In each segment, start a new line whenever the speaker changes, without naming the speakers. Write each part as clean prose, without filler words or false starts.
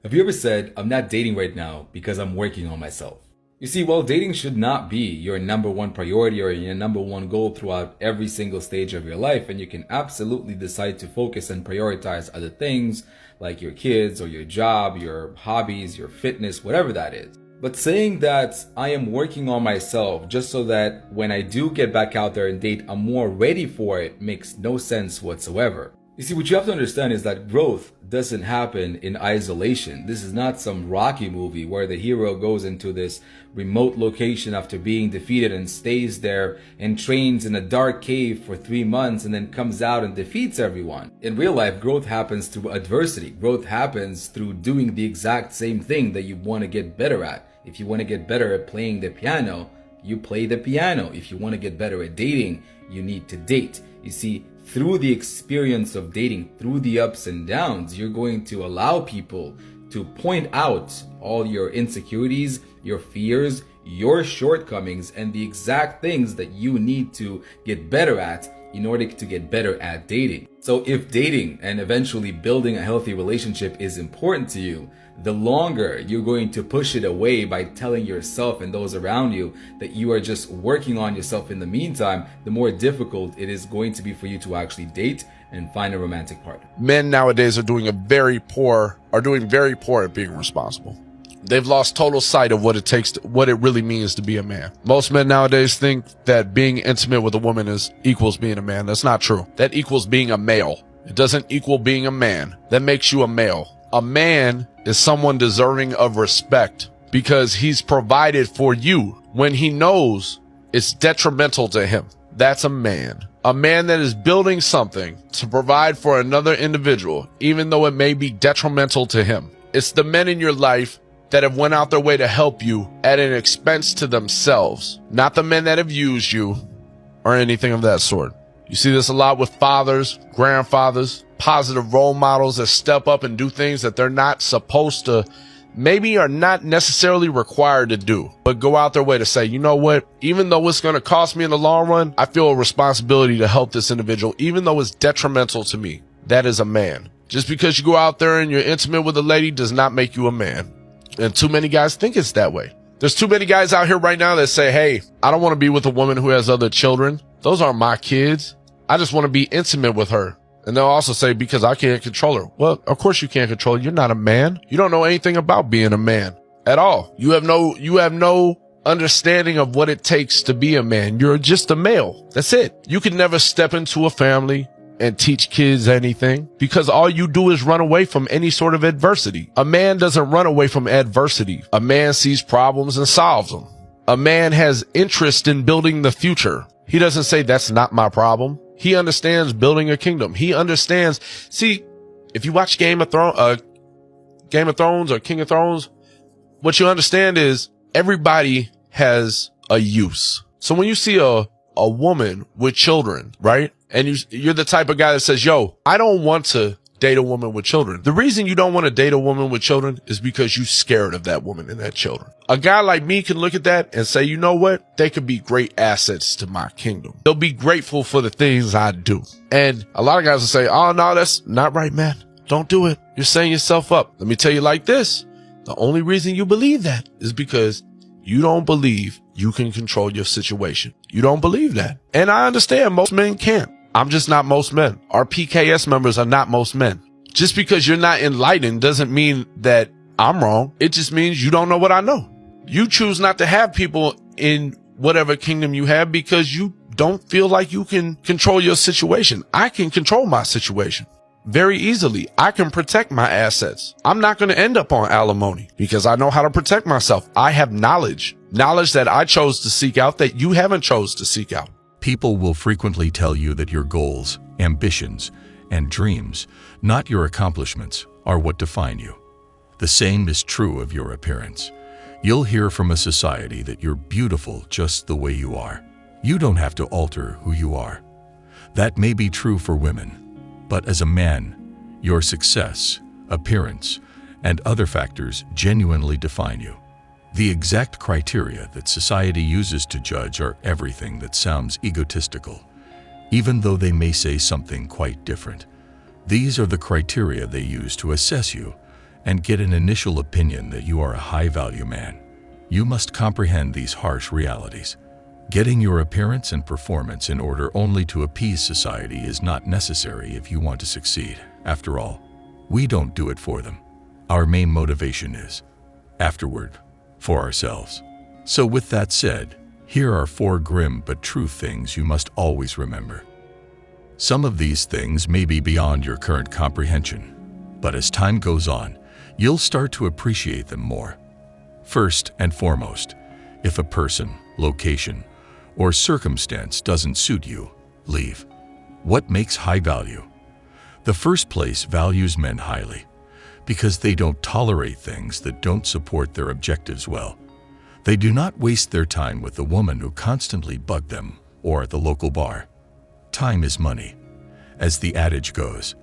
Have you ever said, I'm not dating right now because I'm working on myself? You see, while dating should not be your number one priority or your number one goal throughout every single stage of your life, and you can absolutely decide to focus and prioritize other things like your kids or your job, your hobbies, your fitness, whatever that is. But saying that I am working on myself just so that when I do get back out there and date, I'm more ready for it makes no sense whatsoever. You see, what you have to understand is that growth doesn't happen in isolation. This is not some Rocky movie where the hero goes into this remote location after being defeated and stays there and trains in a dark cave for 3 months and then comes out and defeats everyone. In real life, growth happens through adversity. Growth happens through doing the exact same thing that you want to get better at. If you want to get better at playing the piano, you play the piano. If you want to get better at dating, you need to date. You see, through the experience of dating, through the ups and downs, you're going to allow people to point out all your insecurities, your fears, your shortcomings, and the exact things that you need to get better at in order to get better at dating. So if dating and eventually building a healthy relationship is important to you, the longer you're going to push it away by telling yourself and those around you that you are just working on yourself in the meantime, the more difficult it is going to be for you to actually date and find a romantic partner.
Men nowadays are doing very poor at being responsible. They've lost total sight of what it really means to be a man. Most men nowadays think that being intimate with a woman equals being a man. That's not true. That equals being a male. It doesn't equal being a man. That makes you a male. A man is someone deserving of respect because he's provided for you when he knows it's detrimental to him. That's a man. A man that is building something to provide for another individual, even though it may be detrimental to him. It's the men in your life that have went out their way to help you at an expense to themselves, not the men that have used you or anything of that sort. You see this a lot with fathers, grandfathers, positive role models that step up and do things that they're not supposed to, maybe are not necessarily required to do, but go out their way to say, you know what, even though it's going to cost me in the long run, I feel a responsibility to help this individual, even though it's detrimental to me. That is a man. Just because you go out there and you're intimate with a lady does not make you a man. And too many guys think it's that way. There's too many guys out here right now that say, hey, I don't want to be with a woman who has other children. Those aren't my kids. I just want to be intimate with her. And they'll also say, because I can't control her. Well, of course you can't control her. You're not a man. You don't know anything about being a man at all. You have no understanding of what it takes to be a man. You're just a male. That's it. You can never step into a family and teach kids anything because all you do is run away from any sort of adversity. A man doesn't run away from adversity. A man sees problems and solves them. A man has interest in building the future. He doesn't say that's not my problem. He understands building a kingdom. He understands. See, if you watch Game of Thrones or King of Thrones, what you understand is everybody has a use. So when you see a woman with children, right? And you're the type of guy that says, yo, I don't want to date a woman with children. The reason you don't want to date a woman with children is because you're scared of that woman and that children. A guy like me can look at that and say, you know what? They could be great assets to my kingdom. They'll be grateful for the things I do. And a lot of guys will say, oh, no, that's not right, man. Don't do it. You're setting yourself up. Let me tell you like this. The only reason you believe that is because you don't believe you can control your situation. You don't believe that. And I understand most men can't. I'm just not most men. Our PKS members are not most men. Just because you're not enlightened doesn't mean that I'm wrong. It just means you don't know what I know. You choose not to have people in whatever kingdom you have because you don't feel like you can control your situation. I can control my situation very easily. I can protect my assets. I'm not going to end up on alimony because I know how to protect myself. I have knowledge that I chose to seek out that you haven't chose to seek out.
People will frequently tell you that your goals, ambitions, and dreams, not your accomplishments, are what define you. The same is true of your appearance. You'll hear from a society that you're beautiful just the way you are. You don't have to alter who you are. That may be true for women, but as a man, your success, appearance, and other factors genuinely define you. The exact criteria that society uses to judge are everything that sounds egotistical, even though they may say something quite different. These are the criteria they use to assess you and get an initial opinion that you are a high-value man. You must comprehend these harsh realities. Getting your appearance and performance in order only to appease society is not necessary if you want to succeed. After all, we don't do it for them. Our main motivation is, afterward, for ourselves. So with that said, here are 4 grim but true things you must always remember. Some of these things may be beyond your current comprehension, but as time goes on, you'll start to appreciate them more. First and foremost, if a person, location, or circumstance doesn't suit you, leave. What makes high value? The first place values men highly because they don't tolerate things that don't support their objectives well. They do not waste their time with the woman who constantly bugged them or at the local bar. Time is money. As the adage goes,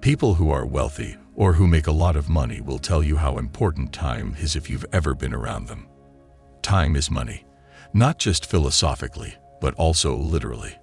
people who are wealthy or who make a lot of money will tell you how important time is if you've ever been around them. Time is money, not just philosophically, but also literally.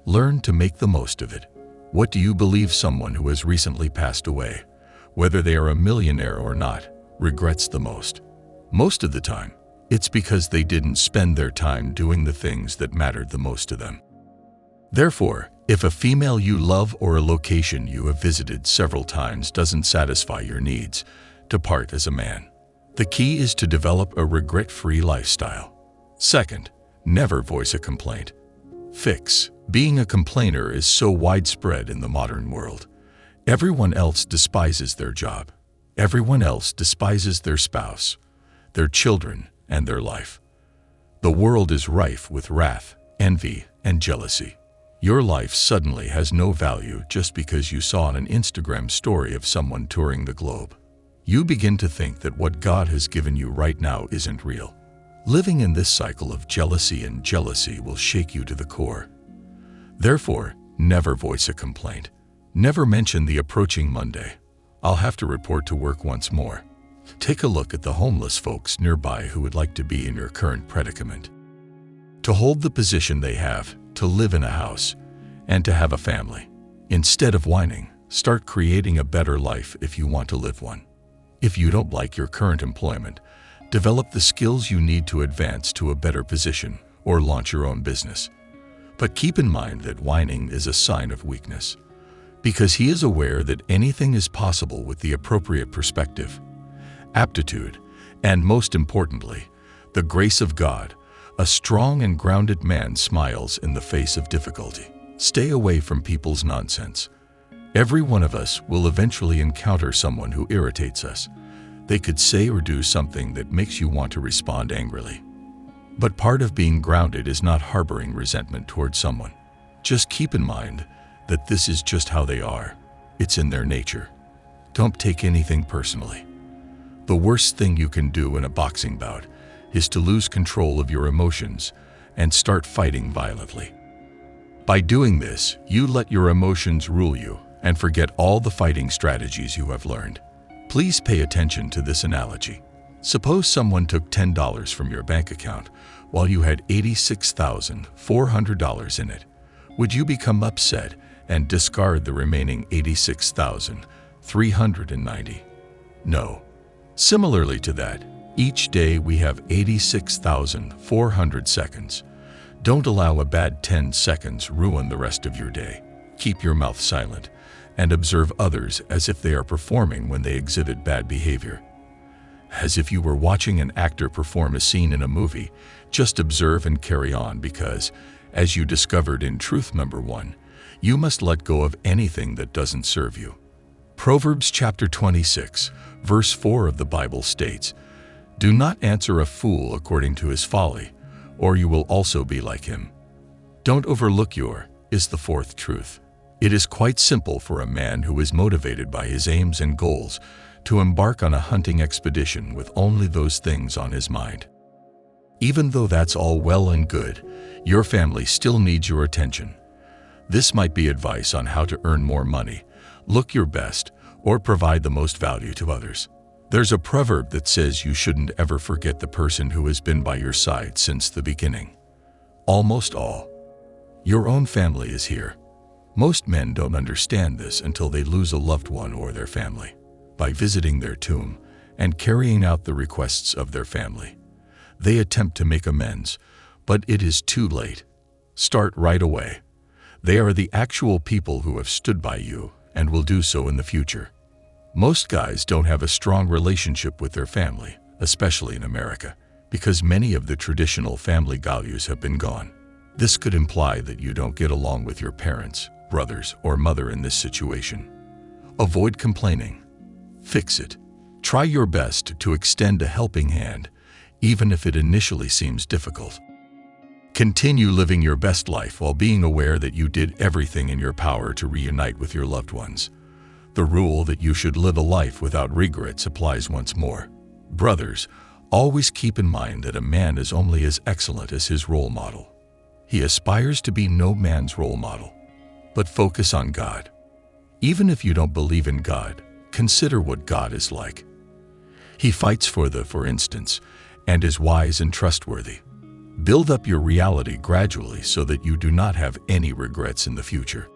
Learn to make the most of it. What do you believe someone who has recently passed away, whether they are a millionaire or not, regrets the most? Most of the time, it's because they didn't spend their time doing the things that mattered the most to them. Therefore, if a female you love or a location you have visited several times doesn't satisfy your needs, depart as a man. The key is to develop a regret-free lifestyle. Second, never voice a complaint. Fix. Being a complainer is so widespread in the modern world. Everyone else despises their job. Everyone else despises their spouse, their children, and their life. The world is rife with wrath, envy, and jealousy. Your life suddenly has no value just because you saw an Instagram story of someone touring the globe. You begin to think that what God has given you right now isn't real. Living in this cycle of jealousy and jealousy will shake you to the core. Therefore, never voice a complaint. Never mention the approaching Monday. I'll have to report to work once more. Take a look at the homeless folks nearby who would like to be in your current predicament. To hold the position they have, to live in a house, and to have a family. Instead of whining, start creating a better life if you want to live one. If you don't like your current employment, develop the skills you need to advance to a better position or launch your own business. But keep in mind that whining is a sign of weakness, because he is aware that anything is possible with the appropriate perspective, aptitude, and most importantly, the grace of God. A strong and grounded man smiles in the face of difficulty. Stay away from people's nonsense. Every one of us will eventually encounter someone who irritates us. They could say or do something that makes you want to respond angrily. But part of being grounded is not harboring resentment towards someone. Just keep in mind that this is just how they are. It's in their nature. Don't take anything personally. The worst thing you can do in a boxing bout is to lose control of your emotions and start fighting violently. By doing this, you let your emotions rule you and forget all the fighting strategies you have learned. Please pay attention to this analogy. Suppose someone took $10 from your bank account while you had $86,400 in it. Would you become upset and discard the remaining $86,390? No. Similarly to that, each day we have 86,400 seconds. Don't allow a bad 10 seconds ruin the rest of your day. Keep your mouth silent and observe others as if they are performing when they exhibit bad behavior. As if you were watching an actor perform a scene in a movie, just observe and carry on because, as you discovered in Truth Number 1, you must let go of anything that doesn't serve you. Proverbs chapter 26, verse 4 of the Bible states, "Do not answer a fool according to his folly, or you will also be like him." Don't overlook is the fourth truth. It is quite simple for a man who is motivated by his aims and goals to embark on a hunting expedition with only those things on his mind. Even though that's all well and good, your family still needs your attention. This might be advice on how to earn more money, look your best, or provide the most value to others. There's a proverb that says you shouldn't ever forget the person who has been by your side since the beginning. Almost all. Your own family is here. Most men don't understand this until they lose a loved one or their family. by visiting their tomb and carrying out the requests of their family. They attempt to make amends, but it is too late. Start right away. They are the actual people who have stood by you and will do so in the future. Most guys don't have a strong relationship with their family, especially in America, because many of the traditional family values have been gone. This could imply that you don't get along with your parents, brothers, or mother in this situation. Avoid complaining. Fix it. Try your best to extend a helping hand, even if it initially seems difficult. Continue living your best life while being aware that you did everything in your power to reunite with your loved ones. The rule that you should live a life without regrets applies once more. Brothers, always keep in mind that a man is only as excellent as his role model. He aspires to be no man's role model, but focus on God. Even if you don't believe in God, consider what God is like. He fights for instance, and is wise and trustworthy. Build up your reality gradually so that you do not have any regrets in the future.